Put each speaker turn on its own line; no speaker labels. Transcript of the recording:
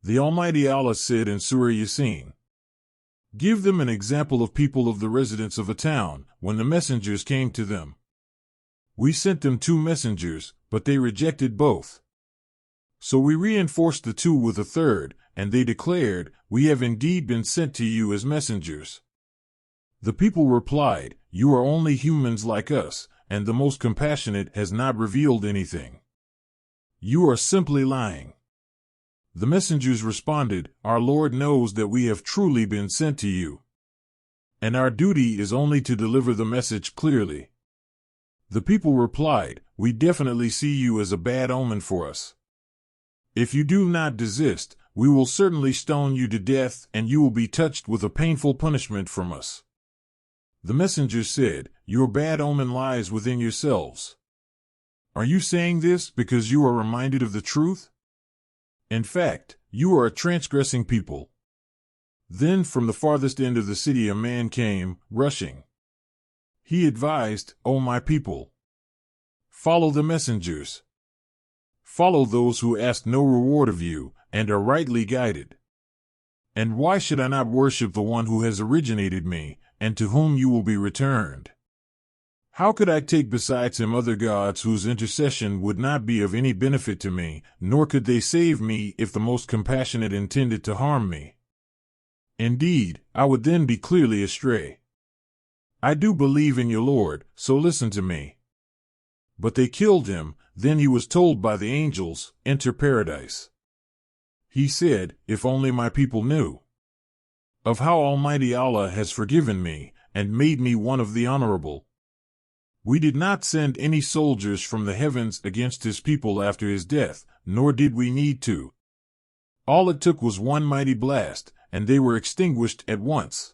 The Almighty Allah said in Surah Yaseen, "Give them an example of people of the residents of a town, when the messengers came to them. We sent them 2 messengers, but they rejected both. So we reinforced the 2 with a 3rd, and they declared, 'We have indeed been sent to you as messengers.' The people replied, 'You are only humans like us, and the most compassionate has not revealed anything. You are simply lying.' The messengers responded, 'Our Lord knows that we have truly been sent to you, and our duty is only to deliver the message clearly.' The people replied, 'We definitely see you as a bad omen for us. If you do not desist, we will certainly stone you to death, and you will be touched with a painful punishment from us.' The messengers said, 'Your bad omen lies within yourselves. Are you saying this because you are reminded of the truth? In fact, you are a transgressing people.' Then from the farthest end of the city a man came, rushing. He advised, 'O my people, follow the messengers. Follow those who ask no reward of you, and are rightly guided. And why should I not worship the one who has originated me, and to whom you will be returned? How could I take besides him other gods whose intercession would not be of any benefit to me, nor could they save me if the most compassionate intended to harm me? Indeed, I would then be clearly astray. I do believe in your Lord, so listen to me.' But they killed him. Then he was told by the angels, 'Enter paradise.' He said, 'If only my people knew of how Almighty Allah has forgiven me, and made me one of the honorable. We did not send any soldiers from the heavens against his people after his death, nor did we need to. All it took was one mighty blast, and they were extinguished at once.